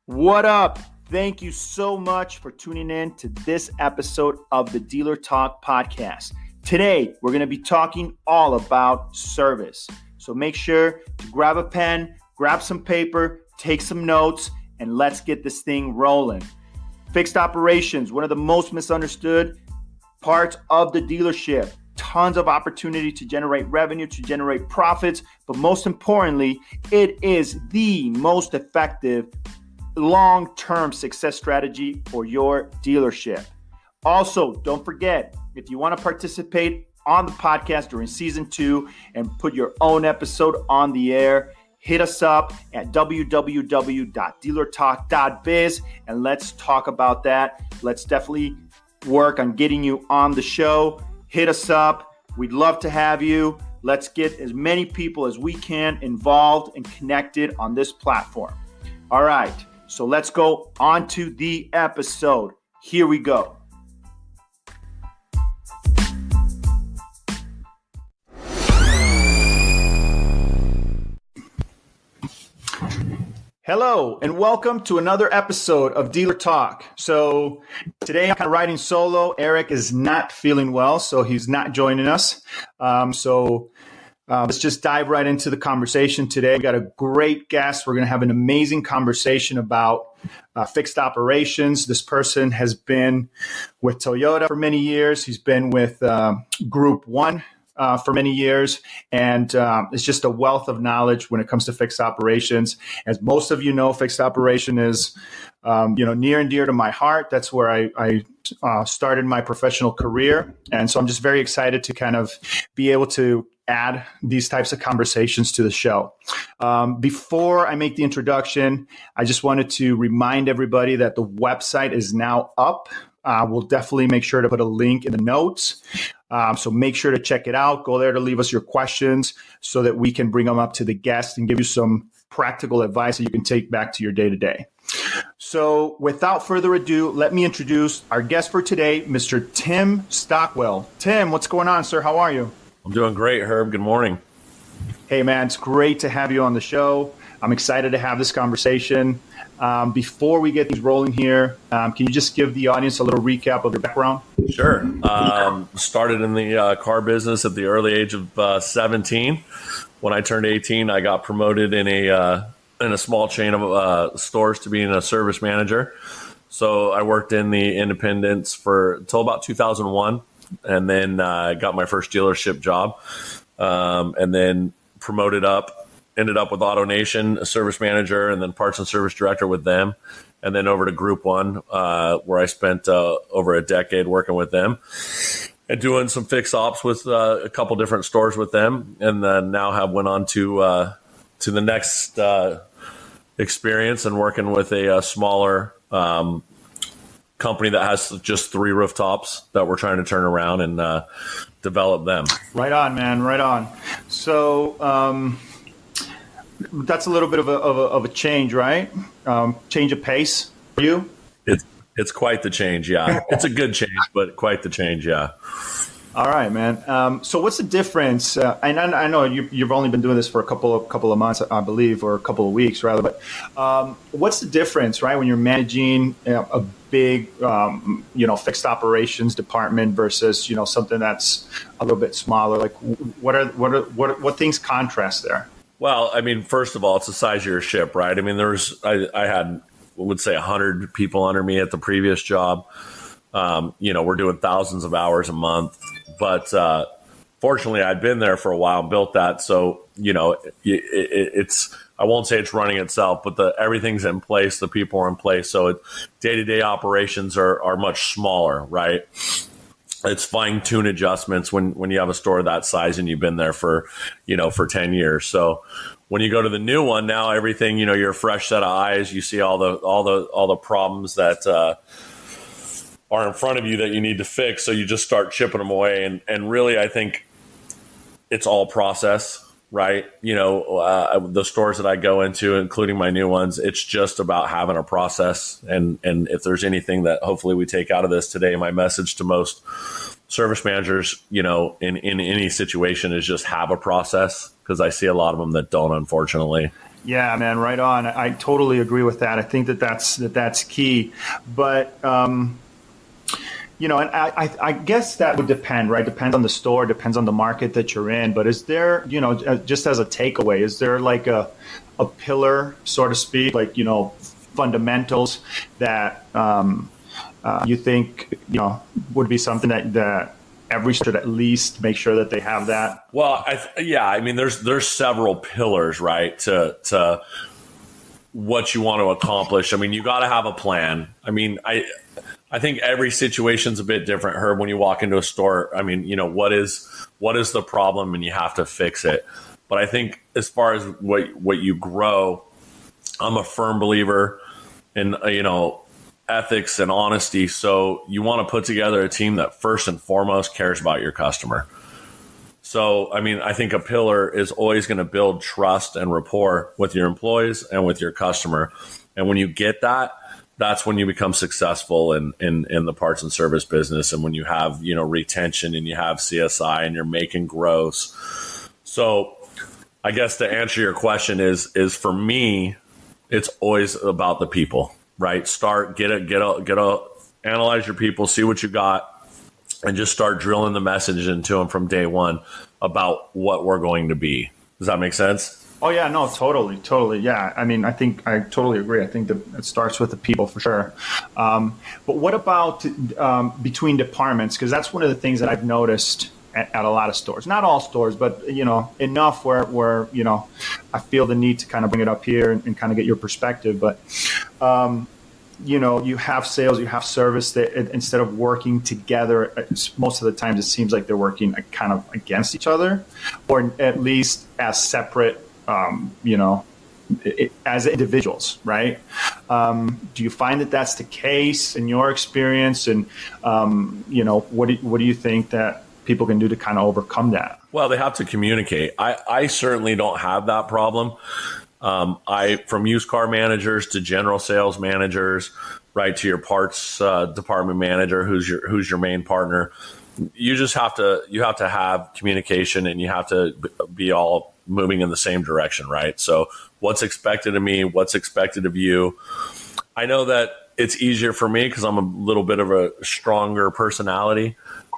What up? Thank you so much for tuning in to this episode of the Dealer Talk podcast. Today, we're going to be talking all about service. So make sure to grab a pen, grab some paper, take some notes, and let's get this thing rolling. Fixed operations, one of the most misunderstood parts of the dealership. Tons of opportunity to generate revenue, to generate profits, but most importantly, it is the most effective long-term success strategy for your dealership. Also, don't forget, if you want to participate on the podcast during season 2 and put your own episode on the air, hit us up at www.dealertalk.biz and let's talk about that. Let's definitely work on getting you on the show. Hit us up. We'd love to have you. Let's get as many people as we can involved and connected on this platform. All right. So let's go on to the episode. Here we go. Hello, and welcome to another episode of Dealer Talk. So today I'm kind of riding solo. Eric is not feeling well, so he's not joining us. Let's just dive right into the conversation today. We got a great guest. We're going to have an amazing conversation about fixed operations. This person has been with Toyota for many years. He's been with Group 1 for many years, and it's just a wealth of knowledge when it comes to fixed operations. As most of you know, fixed operation is near and dear to my heart. That's where I started my professional career, and so I'm just very excited to kind of be able to add these types of conversations to the show. Before I make the introduction, I just wanted to remind everybody that the website is now up. We'll definitely make sure to put a link in the notes. So make sure to check it out. Go there to leave us your questions so that we can bring them up to the guest and give you some practical advice that you can take back to your day-to-day. So without further ado, let me introduce our guest for today, Mr. Tim Stockwell. Tim, what's going on, sir? How are you? I'm doing great, Herb. Good morning. Hey, man, it's great to have you on the show. I'm excited to have this conversation. Before we get things rolling here, can you just give the audience a little recap of your background? Sure. Started in the car business at the early age of 17. When I turned 18, I got promoted in a small chain of stores to being a service manager. So I worked in the independents until about 2001. And then got my first dealership job, and then promoted up, ended up with AutoNation, a service manager, and then parts and service director with them, and then over to Group 1, where I spent over a decade working with them and doing some fix ops with a couple different stores with them, and then now have went on to the next experience and working with a smaller company that has just 3 rooftops that we're trying to turn around and develop them. Right on, man. Right on. So that's a little bit of a change, right? Change of pace for you? It's quite the change, yeah. It's a good change, but quite the change, yeah. All right, man. So what's the difference? And I know you've only been doing this for a couple of months, I believe, or a couple of weeks, rather. But what's the difference, right, when you're managing a big, fixed operations department versus, something that's a little bit smaller? Like, what things contrast there? Well, I mean, first of all, it's the size of your ship, right? I mean, I had, would say, 100 people under me at the previous job. We're doing thousands of hours a month. But fortunately, I'd been there for a while and built that. So, it's I won't say it's running itself, but everything's in place. The people are in place. So day-to-day operations are much smaller, right? It's fine-tune adjustments when you have a store that size and you've been there for 10 years. So when you go to the new one, now everything, you're a fresh set of eyes. You see all the problems that are in front of you that you need to fix. So you just start chipping them away. And really, I think it's all process, right? The stores that I go into, including my new ones, it's just about having a process. And if there's anything that hopefully we take out of this today, my message to most service managers, in any situation is just have a process. because I see a lot of them that don't, unfortunately. Yeah, man, right on. I totally agree with that. I think that's key. But and I guess that would depend, right? Depends on the store, depends on the market that you're in. But is there, just as a takeaway, is there like a pillar, so to speak, like, fundamentals that you think, would be something that every should at least make sure that they have that? Well, I mean, there's several pillars, right, to what you want to accomplish. I mean, you got to have a plan. I mean, I think every situation's a bit different, Herb. When you walk into a store, I mean, what is the problem, and you have to fix it. But I think as far as what you grow, I'm a firm believer in ethics and honesty. So you want to put together a team that first and foremost cares about your customer. So, I mean, I think a pillar is always going to build trust and rapport with your employees and with your customer. And when you get that, that's when you become successful in the parts and service business. And when you have, retention, and you have CSI, and you're making gross. So I guess to answer your question is for me, it's always about the people, right? Analyze your people, see what you got, and just start drilling the message into them from day one about what we're going to be. Does that make sense? Oh, yeah, no, totally. Yeah. I mean, I think I totally agree. I think that it starts with the people for sure. But what about between departments? Because that's one of the things that I've noticed at a lot of stores. Not all stores, but, enough where I feel the need to kind of bring it up here and kind of get your perspective. But, you have sales, you have service that instead of working together, most of the times it seems like they're working kind of against each other, or at least as separate, as individuals, right? Do you find that that's the case in your experience? And, what do you think that people can do to kind of overcome that? Well, they have to communicate. I certainly don't have that problem. From used car managers to general sales managers, right, to your parts department manager, who's your main partner. You just have to have communication, and you have to be all moving in the same direction, right? So what's expected of me, what's expected of you. I know that it's easier for me because I'm a little bit of a stronger personality,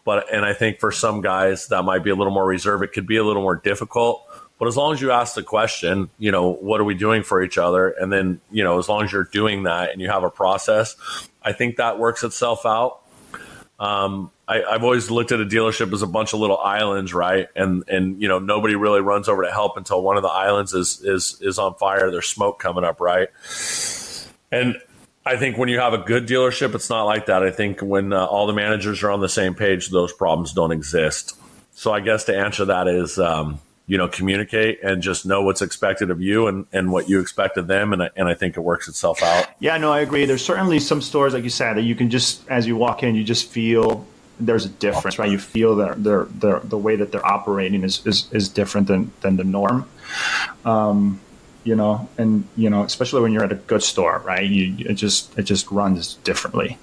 and I think for some guys that might be a little more reserved. It could be a little more difficult. But as long as you ask the question, what are we doing for each other? And then, as long as you're doing that and you have a process, I think that works itself out. I've always looked at a dealership as a bunch of little islands, right? And nobody really runs over to help until one of the islands is on fire. There's smoke coming up, right? And I think when you have a good dealership, it's not like that. I think when all the managers are on the same page, those problems don't exist. So I guess to answer that is, communicate and just know what's expected of you and what you expect of them. And I think it works itself out. Yeah, no, I agree. There's certainly some stores, like you said, that you can just, as you walk in, you just feel there's a difference, right? You feel that the way that they're operating is different than the norm. Especially when you're at a good store, right? It just runs differently.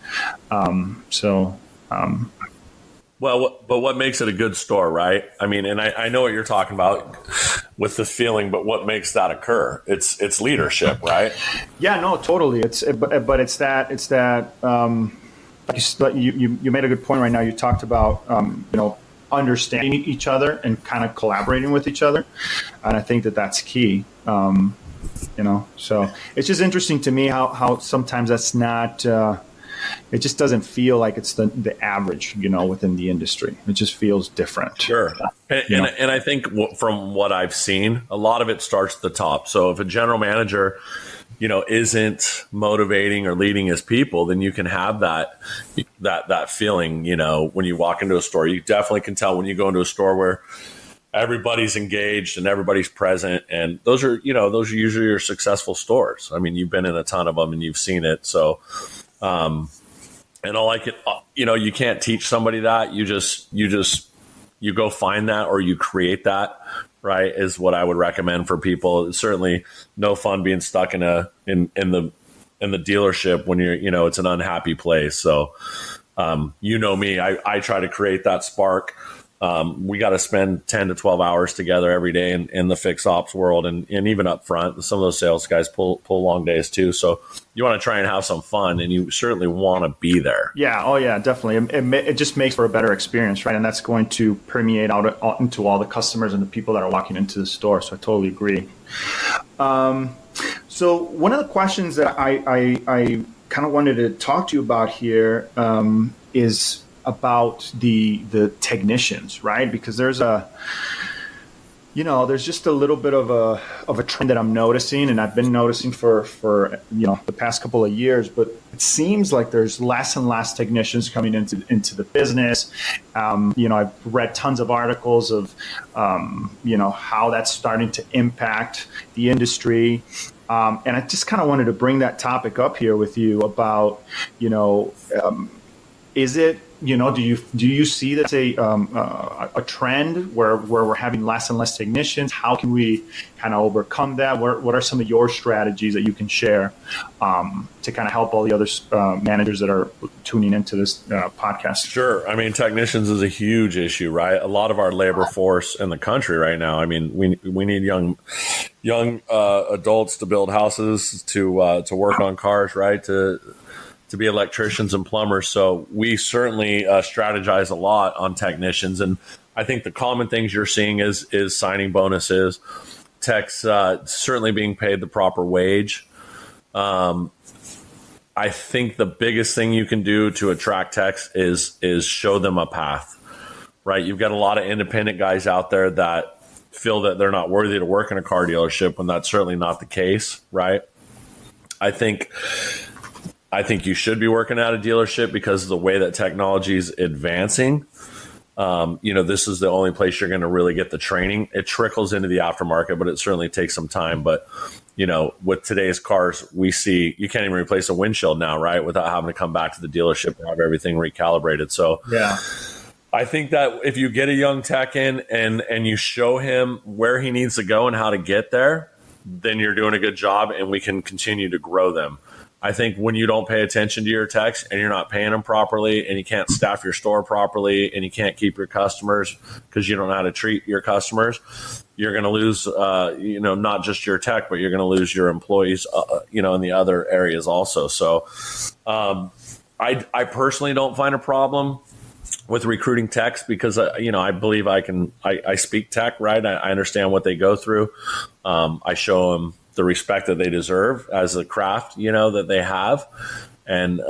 Well, but what makes it a good store, right? I mean, and I know what you're talking about with the feeling, but what makes that occur? It's leadership, right? Yeah, no, totally. It's that. You made a good point right now. You talked about understanding each other and kind of collaborating with each other, and I think that's key. So it's just interesting to me how sometimes that's not. It just doesn't feel like it's the average, within the industry. It just feels different. Sure. And I think from what I've seen, a lot of it starts at the top. So if a general manager, isn't motivating or leading his people, then you can have that feeling, when you walk into a store. You definitely can tell when you go into a store where everybody's engaged and everybody's present. And those are usually your successful stores. I mean, you've been in a ton of them and you've seen it. So, and all I can, you can't teach somebody that. You go find that, or you create that, right? Is what I would recommend for people. It's certainly no fun being stuck in the dealership when you're, it's an unhappy place. So, me, I try to create that spark. We got to spend 10 to 12 hours together every day in the fixed ops world, and even up front. Some of those sales guys pull long days too. So you want to try and have some fun, and you certainly want to be there. Yeah. Oh, yeah, definitely. It just makes for a better experience, right? And that's going to permeate out into all the customers and the people that are walking into the store. So I totally agree. So one of the questions that I kind of wanted to talk to you about here is about the technicians, right? Because there's just a little bit of a trend that I'm noticing, and I've been noticing for the past couple of years. But it seems like there's less and less technicians coming into the business. I've read tons of articles of how that's starting to impact the industry. And I just kind of wanted to bring that topic up here with you about, is it, do you see that's a trend where we're having less and less technicians? How can we kind of overcome that? What are some of your strategies that you can share to kind of help all the other managers that are tuning into this podcast? Sure. I mean, technicians is a huge issue, right? A lot of our labor force in the country right now. I mean, we need young adults to build houses, to work on cars, right? To be electricians and plumbers. So we certainly strategize a lot on technicians. And I think the common things you're seeing is signing bonuses, techs certainly being paid the proper wage. I think the biggest thing you can do to attract techs is show them a path, right? You've got a lot of independent guys out there that feel that they're not worthy to work in a car dealership when that's certainly not the case, right? I think you should be working at a dealership because of the way that technology is advancing. This is the only place you're going to really get the training. It trickles into the aftermarket, but it certainly takes some time. But, with today's cars, we see you can't even replace a windshield now, right? Without having to come back to the dealership and have everything recalibrated. So yeah, I think that if you get a young tech in and you show him where he needs to go and how to get there, then you're doing a good job and we can continue to grow them. I think when you don't pay attention to your techs and you're not paying them properly and you can't staff your store properly and you can't keep your customers because you don't know how to treat your customers, you're going to lose, not just your tech, but you're going to lose your employees, in the other areas also. So I personally don't find a problem with recruiting techs because, I believe I speak tech, right? I understand what they go through. I show them the respect that they deserve as a craft, that they have, and,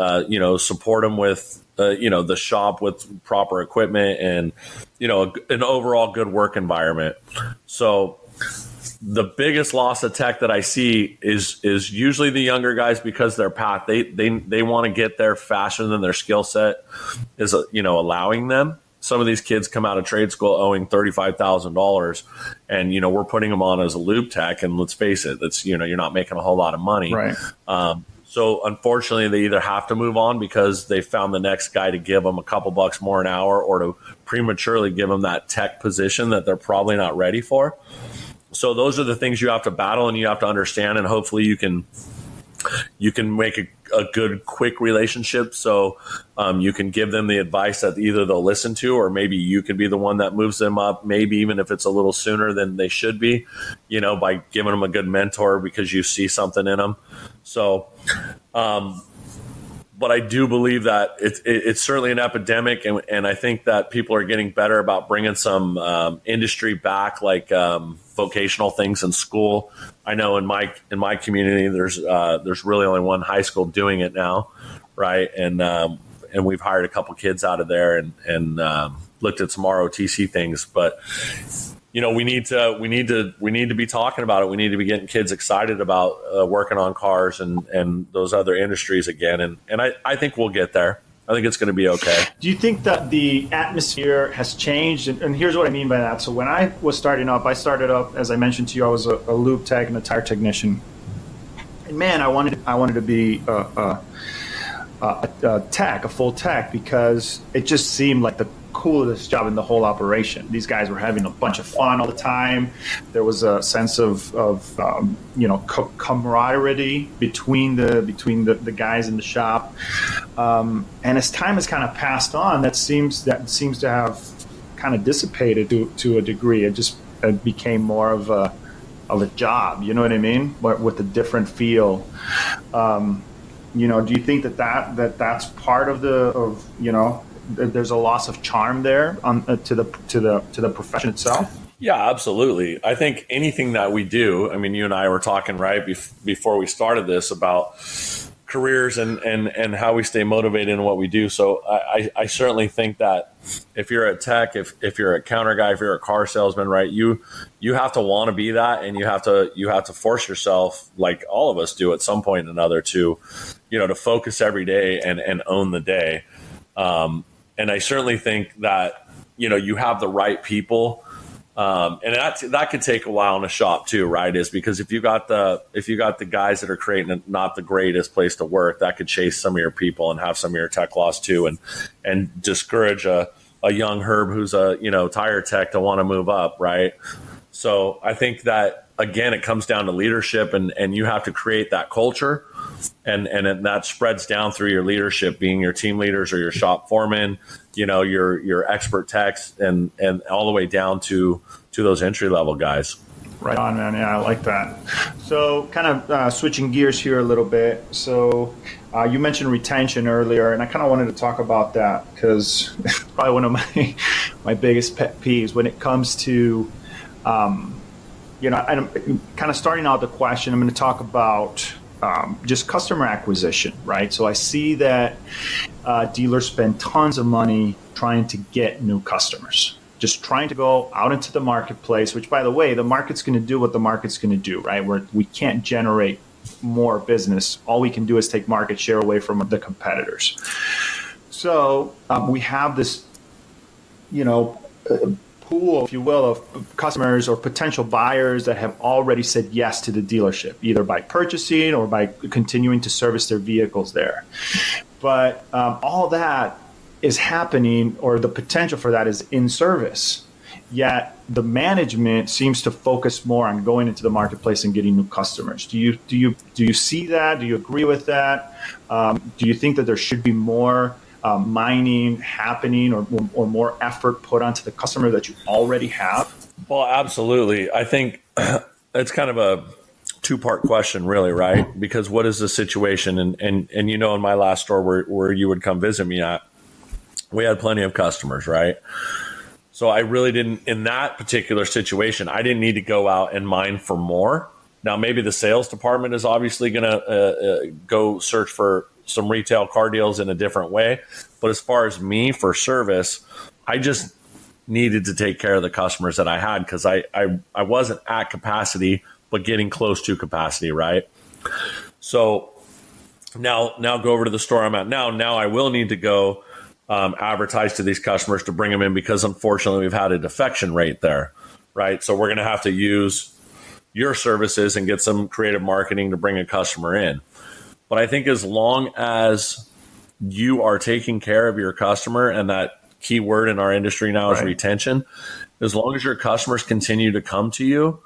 support them with, the shop with proper equipment and, an overall good work environment. So the biggest loss of tech that I see is usually the younger guys because their path, they want to get there faster than their skill set is, allowing them. Some of these kids come out of trade school owing $35,000 and, we're putting them on as a lube tech. And let's face it, that's, you're not making a whole lot of money. Right. So unfortunately, they either have to move on because they found the next guy to give them a couple bucks more an hour or to prematurely give them that tech position that they're probably not ready for. So those are the things you have to battle and you have to understand. And hopefully you can make a good, quick relationship. So you can give them the advice that either they'll listen to, or maybe you could be the one that moves them up, maybe even if it's a little sooner than they should be, by giving them a good mentor because you see something in them. So, but I do believe that it's certainly an epidemic, and I think that people are getting better about bringing some industry back, like vocational things in school. I know in my community, there's really only one high school doing it now, right? And we've hired a couple kids out of there and looked at some ROTC things, but. We need to be talking about it. We need to be getting kids excited about working on cars and those other industries again. And I think we'll get there. I think it's going to be okay. Do you think that the atmosphere has changed? And here's what I mean by that. So when I was starting up, as I mentioned to you, I was a lube tech and a tire technician. And man, I wanted to be a full tech, because it just seemed like the coolest job in the whole operation. These guys were having a bunch of fun all the time. There was a sense of camaraderie between the guys in the shop. And as time has kind of passed on, that seems to have kind of dissipated to a degree. It became more of a job. You know what I mean? But with a different feel. Do you think that's part of there's a loss of charm there to the profession itself? Yeah, absolutely. I think anything that we do, I mean, you and I were talking right before we started this about careers and how we stay motivated in what we do. So I certainly think that if you're a tech, if you're a counter guy, if you're a car salesman, right, you have to want to be that, and you have to force yourself, like all of us do at some point or another, to focus every day and own the day. And I certainly think that you have the right people. And that could take a while in a shop too, right? Is because if you got the guys that are creating not the greatest place to work, that could chase some of your people and have some of your tech loss too, and discourage a young Herb who's a tire tech to want to move up, right? So I think that again, it comes down to leadership, and you have to create that culture, and that spreads down through your leadership, being your team leaders or your shop foreman, your expert techs, and all the way down to those entry level guys. Right on, man. Yeah, I like that. So kind of switching gears here a little bit. So you mentioned retention earlier, and I kind of wanted to talk about that because it's probably one of my biggest pet peeves when it comes to, I'm kind of starting out the question. I'm going to talk about just customer acquisition, right? So I see that dealers spend tons of money trying to get new customers, just trying to go out into the marketplace, which, by the way, the market's going to do what the market's going to do, right? We can't generate more business. All we can do is take market share away from the competitors. So we have this, pool, if you will, of customers or potential buyers that have already said yes to the dealership, either by purchasing or by continuing to service their vehicles there. But all that is happening, or the potential for that is in service. Yet the management seems to focus more on going into the marketplace and getting new customers. Do you see that? Do you agree with that? Do you think that there should be more mining happening or more effort put onto the customer that you already have? Well, absolutely. I think it's kind of a two-part question, really, right? Because what is the situation? And in my last store where you would come visit me at, we had plenty of customers, right? So I really didn't, in that particular situation, I didn't need to go out and mine for more. Now, maybe the sales department is obviously going to go search for some retail car deals in a different way. But as far as me for service, I just needed to take care of the customers that I had, because I wasn't at capacity, but getting close to capacity, right? So now go over to the store I'm at now. Now I will need to go advertise to these customers to bring them in, because unfortunately we've had a defection rate there, right? So we're going to have to use your services and get some creative marketing to bring a customer in. But I think as long as you are taking care of your customer, and that key word in our industry now is retention, as long as your customers continue to come to you,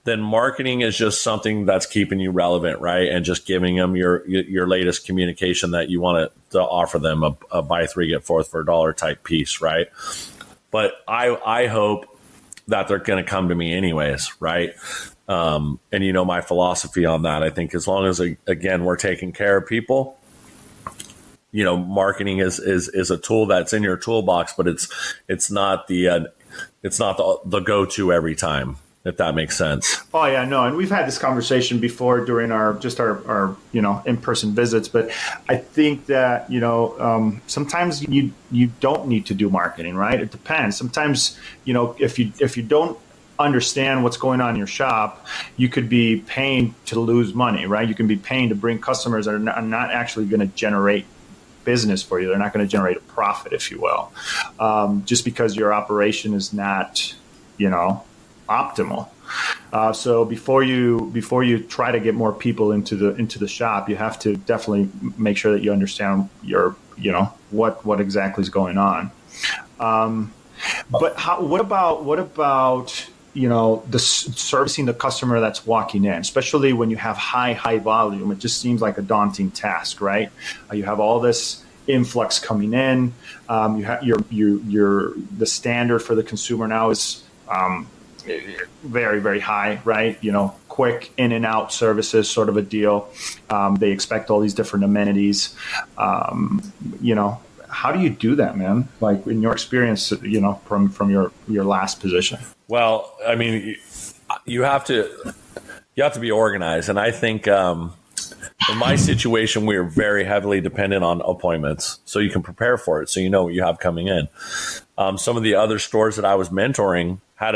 then marketing is just something that's keeping you relevant, right? And just giving them your latest communication that you want to offer them, a buy three, get fourth for $1 type piece, right? But I hope that they're going to come to me anyways, right? And my philosophy on that, I think as long as, again, we're taking care of people, marketing is a tool that's in your toolbox, but it's not the go-to every time, if that makes sense. Oh yeah, no, and we've had this conversation before during our in-person visits, but I think that sometimes you don't need to do marketing, right? It depends. Sometimes if you don't understand what's going on in your shop, you could be paying to lose money, right? You can be paying to bring customers that are not actually going to generate business for you. They're not going to generate a profit, if you will, just because your operation is not, optimal. So before you try to get more people into the shop, you have to definitely make sure that you understand what exactly is going on. But what about the servicing the customer that's walking in, especially when you have high volume? It just seems like a daunting task, right? You have all this influx coming in. You have the standard for the consumer now is very, very high, right? Quick in and out services, sort of a deal. They expect all these different amenities. How do you do that, man? Like in your experience, from your last position? Well, I mean, you have to be organized. And I think in my situation, we are very heavily dependent on appointments, so you can prepare for it, so you know what you have coming in. Some of the other stores that I was mentoring had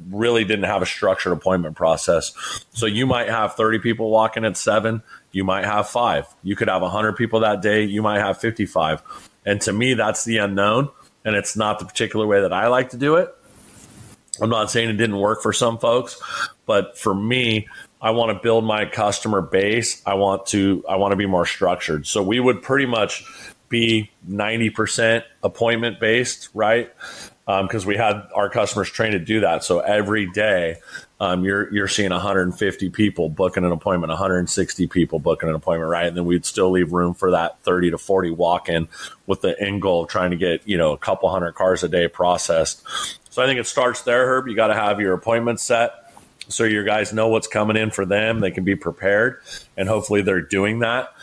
really didn't have a structured appointment process. So you might have 30 people walk in at 7, you might have 5. You could have 100 people that day, you might have 55. And to me, that's the unknown, and it's not the particular way that I like to do it. I'm not saying it didn't work for some folks, but for me, I want to build my customer base. I want to be more structured. So we would pretty much be 90% appointment based, right? Because we had our customers trained to do that. So every day, you're seeing 150 people booking an appointment, 160 people booking an appointment, right? And then we'd still leave room for that 30 to 40 walk-in with the end goal of trying to get, a couple hundred cars a day processed. So I think it starts there, Herb. You got to have your appointments set so your guys know what's coming in for them. They can be prepared, and hopefully they're doing that.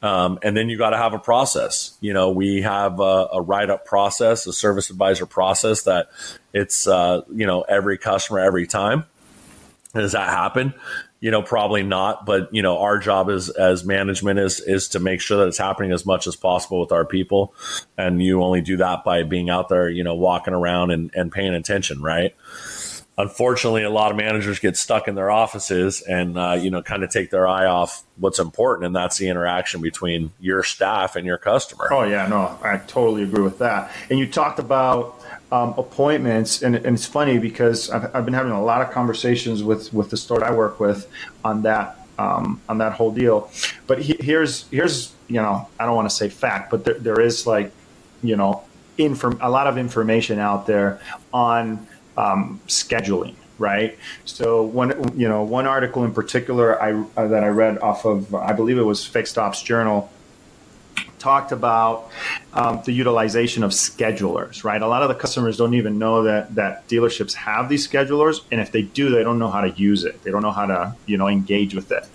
And then you got to have a process. We have a write-up process, a service advisor process that it's, every customer, every time. Does that happen? Probably not. But, our job as management is to make sure that it's happening as much as possible with our people. And you only do that by being out there, walking around and paying attention, right? Unfortunately, a lot of managers get stuck in their offices and, kind of take their eye off what's important. And that's the interaction between your staff and your customer. Oh, yeah, no, I totally agree with that. And you talked about appointments. And it's funny because I've been having a lot of conversations with the store I work with on that whole deal. But here's I don't want to say fact, but there is a lot of information out there on scheduling, right? So one article in particular that I read off of, I believe it was Fixed Ops Journal, talked about the utilization of schedulers, right? A lot of the customers don't even know that dealerships have these schedulers, and if they do, they don't know how to use it. They don't know how to engage with it.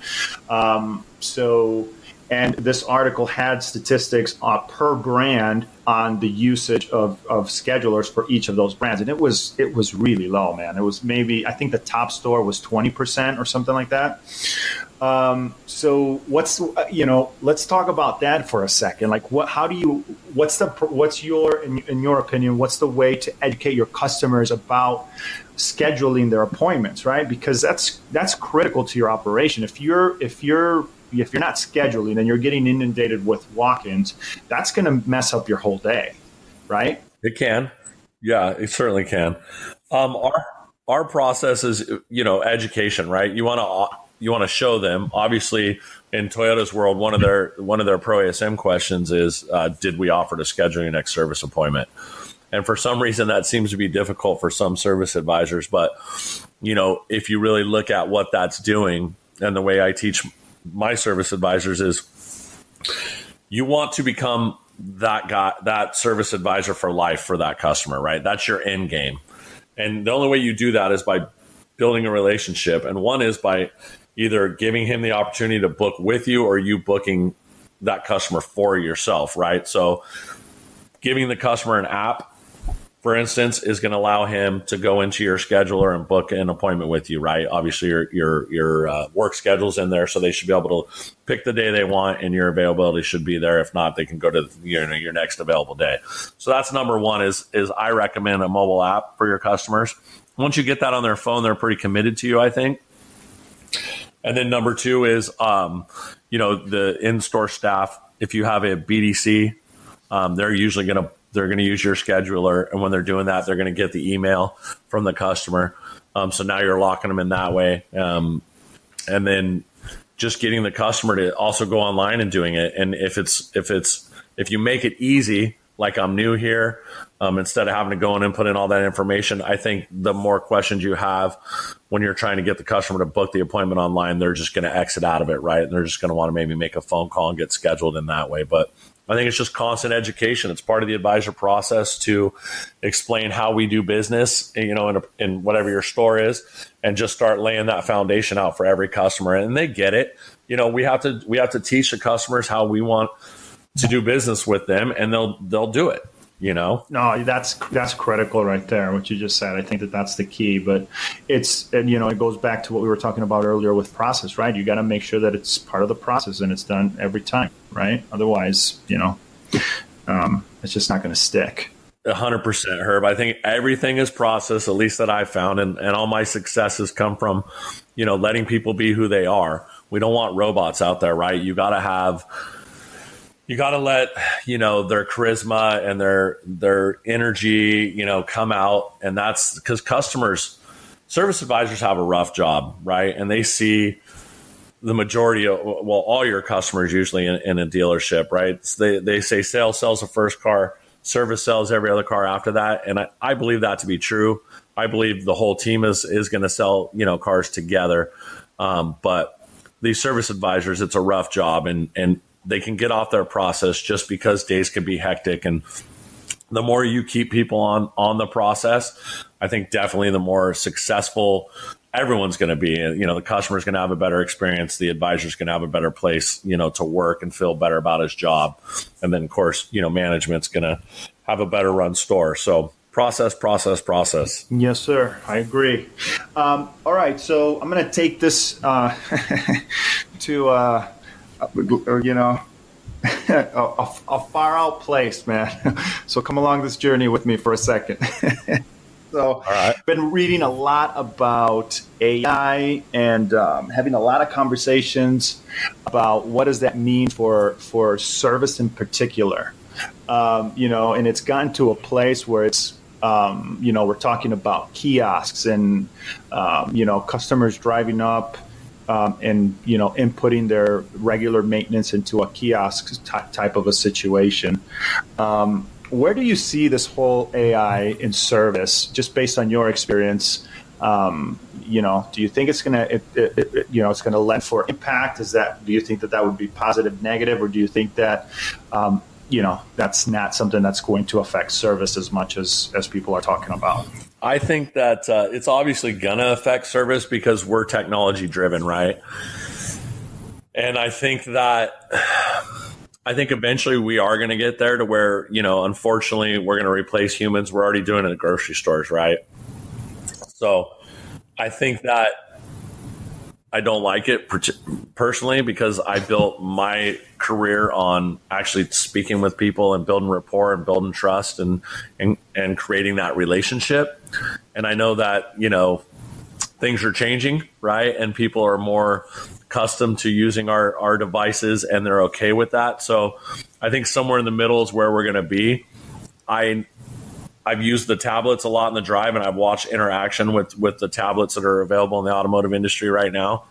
And this article had statistics per brand on the usage of schedulers for each of those brands. And it was really low, man. It was maybe, I think the top store was 20% or something like that. So let's talk about that for a second. Like in your opinion, what's the way to educate your customers about scheduling their appointments, right? Because that's critical to your operation. If you're not scheduling and you're getting inundated with walk-ins, that's going to mess up your whole day, right? It can. Yeah, it certainly can. Our process is, education, right? You want to show them. Obviously, in Toyota's world, one of their Pro ASM questions is, did we offer to schedule your next service appointment? And for some reason, that seems to be difficult for some service advisors. But, if you really look at what that's doing, and the way I teach my service advisors is, you want to become that guy, that service advisor for life for that customer, right? That's your end game. And the only way you do that is by building a relationship. And one is by either giving him the opportunity to book with you, or you booking that customer for yourself, right? So giving the customer an app, for instance, is going to allow him to go into your scheduler and book an appointment with you, right? Obviously, your work schedule's in there, so they should be able to pick the day they want, and your availability should be there. If not, they can go to your next available day. So that's number one. Is I recommend a mobile app for your customers. Once you get that on their phone, they're pretty committed to you, I think. And then number two is, the in-store staff. If you have a BDC, they're usually going to use your scheduler, and when they're doing that, they're going to get the email from the customer. So now you're locking them in that way, and then just getting the customer to also go online and doing it. And if you make it easy, like I'm new here, instead of having to go in and put in all that information, I think the more questions you have when you're trying to get the customer to book the appointment online, they're just going to exit out of it, right? And they're just going to want to maybe make a phone call and get scheduled in that way. But I think it's just constant education. It's part of the advisor process to explain how we do business, in whatever your store is, and just start laying that foundation out for every customer. And they get it. We have to teach the customers how we want to do business with them, and they'll do it. No, that's critical right there, what you just said. I think that's the key, but it goes back to what we were talking about earlier with process, right? You got to make sure that it's part of the process and it's done every time, right? Otherwise, it's just not going to stick. 100%, Herb. I think everything is process, at least that I've found, and all my successes come from, letting people be who they are. We don't want robots out there, right? You got to let, their charisma and their energy, come out. And that's because service advisors have a rough job, right? And they see the majority of, all your customers usually in a dealership, right? They say sales sells the first car, service sells every other car after that. And I believe that to be true. I believe the whole team is going to sell, cars together. But these service advisors, it's a rough job, and they can get off their process just because days can be hectic. And the more you keep people on the process, I think definitely the more successful everyone's going to be. The customer's going to have a better experience. The advisor's going to have a better place, to work and feel better about his job. And then, of course, management's going to have a better run store. So process. Yes, sir. I agree. All right. So I'm going to take this to a far out place, man. So come along this journey with me for a second. So I've been reading a lot about AI and having a lot of conversations about what does that mean for service in particular. And it's gotten to a place where it's, we're talking about kiosks and, customers driving up and, inputting their regular maintenance into a kiosk type of a situation. Where do you see this whole AI in service, just based on your experience? Do you think it's going to, it's going to lend for impact? Do you think that would be positive, negative, or do you think that, that's not something that's going to affect service as much as people are talking about? I think that it's obviously going to affect service because we're technology driven, right? And I think eventually we are going to get there to where, unfortunately, we're going to replace humans. We're already doing it at grocery stores, right? So I think that I don't like it personally because I built my career on actually speaking with people and building rapport and building trust and creating that relationship. And I know that, things are changing, right? And people are more accustomed to using our devices and they're okay with that. So I think somewhere in the middle is where we're going to be. I've used the tablets a lot in the drive, and I've watched interaction with the tablets that are available in the automotive industry right now.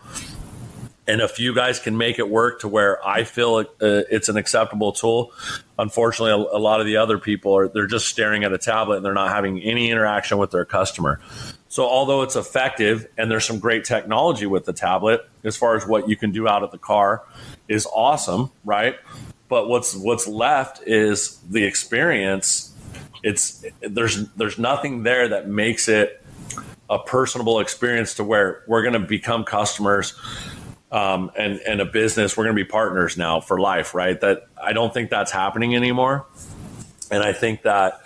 And if you guys can make it work to where I feel it's an acceptable tool, unfortunately, a lot of the other people they're just staring at a tablet and they're not having any interaction with their customer. So although it's effective and there's some great technology with the tablet, as far as what you can do out of the car is awesome, right? But what's left is the experience. There's nothing there that makes it a personable experience to where we're going to become customers and a business. We're going to be partners now for life, right? That I don't think that's happening anymore. And I think that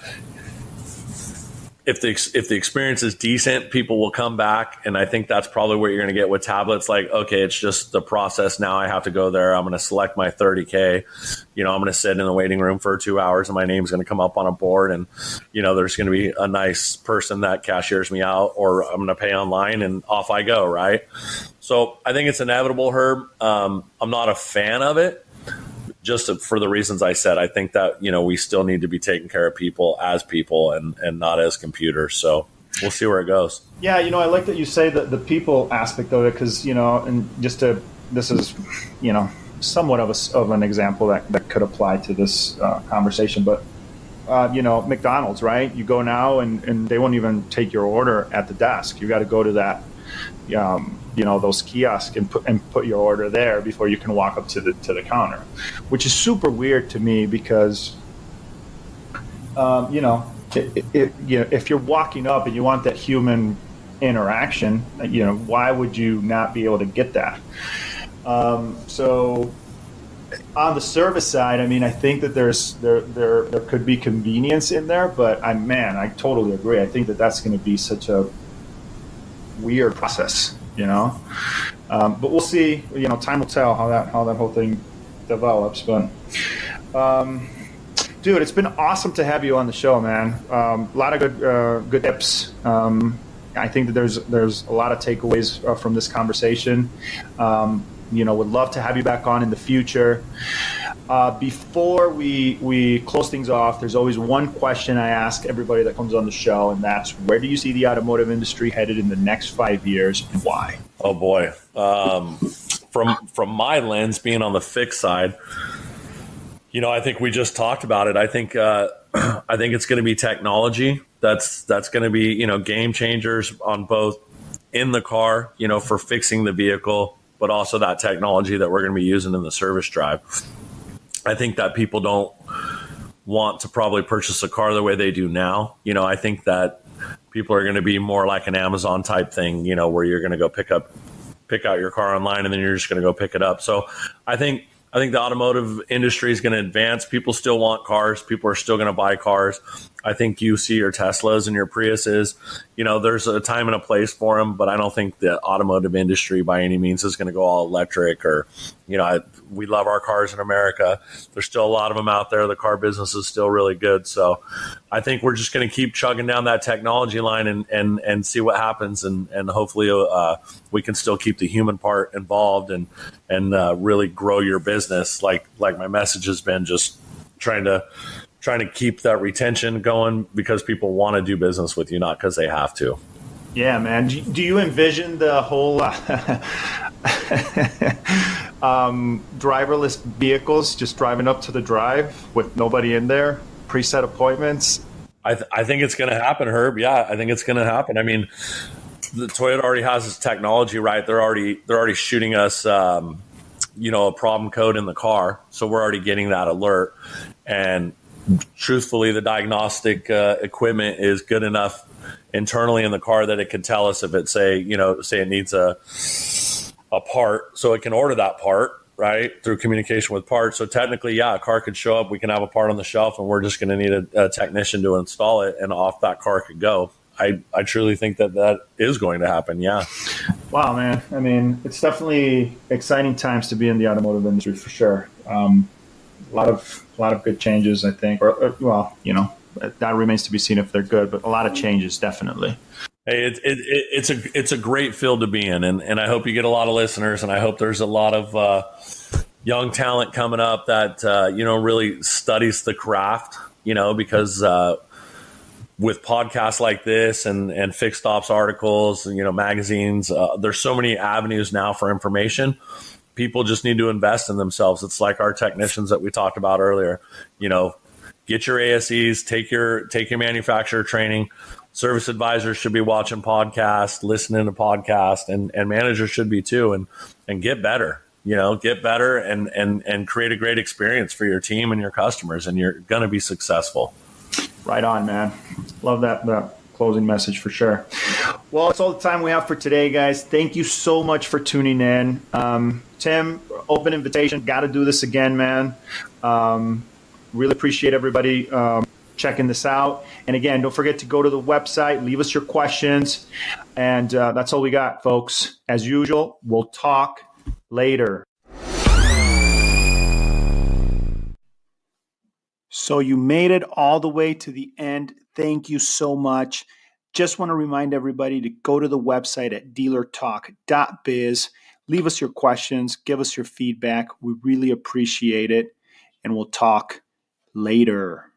if the experience is decent, people will come back. And I think that's probably what you're going to get with tablets. Like, okay, it's just the process. Now I have to go there. I'm going to select my 30K. I'm going to sit in the waiting room for 2 hours and my name's going to come up on a board. And, there's going to be a nice person that cashiers me out, or I'm going to pay online and off I go. Right. So I think it's inevitable, Herb. I'm not a fan of it. Just for the reasons I said. I think that, we still need to be taking care of people and not as computers. So we'll see where it goes. Yeah, I like that you say the people aspect of it because, and this is, somewhat of an example that could apply to this conversation. But McDonald's, right? You go now and they won't even take your order at the desk. You got to go to that, those kiosks and put your order there before you can walk up to the counter, which is super weird to me because, if you're walking up and you want that human interaction, why would you not be able to get that? So on the service side, I mean, I think that there could be convenience in there, but I totally agree. I think that's going to be such a weird process, but we'll see. Time will tell how that whole thing develops. But dude, it's been awesome to have you on the show, man. A lot of good tips. I think that there's a lot of takeaways from this conversation. Would love to have you back on in the future. Before we close things off, there's always one question I ask everybody that comes on the show, and that's, where do you see the automotive industry headed in the next 5 years, and why? Oh boy. From my lens, being on the fixed side, I think we just talked about it. I think it's going to be technology. That's going to be, game changers on both in the car, for fixing the vehicle, but also that technology that we're going to be using in the service drive. I think that people don't want to probably purchase a car the way they do now. I think that people are going to be more like an Amazon type thing, where you're going to go pick out your car online and then you're just going to go pick it up. So I think the automotive industry is going to advance. People still want cars. People are still going to buy cars. I think you see your Teslas and your Priuses. There's a time and a place for them, but I don't think the automotive industry by any means is going to go all electric or, we love our cars in America. There's still a lot of them out there. The car business is still really good. So I think we're just going to keep chugging down that technology line and see what happens. And hopefully we can still keep the human part involved and really grow your business. Like my message has been, just trying to keep that retention going because people want to do business with you, not because they have to. Yeah, man. Do you envision the whole driverless vehicles just driving up to the drive with nobody in there, preset appointments? I think it's going to happen, Herb. Yeah, I think it's going to happen. I mean, the Toyota already has this technology, right? They're already shooting us, a problem code in the car, so we're already getting that alert. And truthfully, the diagnostic equipment is good enough internally in the car that it can tell us if it say it needs a part, so it can order that part, right, through communication with parts. So technically, yeah, a car could show up, we can have a part on the shelf, and we're just going to need a technician to install it, and off that car could go. I truly think that is going to happen. Yeah. Wow, man. I mean, it's definitely exciting times to be in the automotive industry for sure. A lot of good changes, I think. That remains to be seen if they're good, but a lot of changes, definitely. Hey, it's a great field to be in, and I hope you get a lot of listeners, and I hope there's a lot of young talent coming up that really studies the craft, because with podcasts like this and fixed ops articles, magazines, there's so many avenues now for information. People just need to invest in themselves. It's like our technicians that we talked about earlier. Get your ASEs, take your manufacturer training. Service advisors should be watching podcasts, listening to podcasts, and managers should be too, and get better. Get better and create a great experience for your team and your customers, and you're going to be successful. Right on, man. Love that closing message for sure. Well, that's all the time we have for today, guys. Thank you so much for tuning in. Tim, open invitation. Got to do this again, man. Really appreciate everybody checking this out. And again, don't forget to go to the website, leave us your questions. And that's all we got, folks. As usual, we'll talk later. So you made it all the way to the end. Thank you so much. Just want to remind everybody to go to the website at dealertalk.biz. Leave us your questions. Give us your feedback. We really appreciate it. And we'll talk later.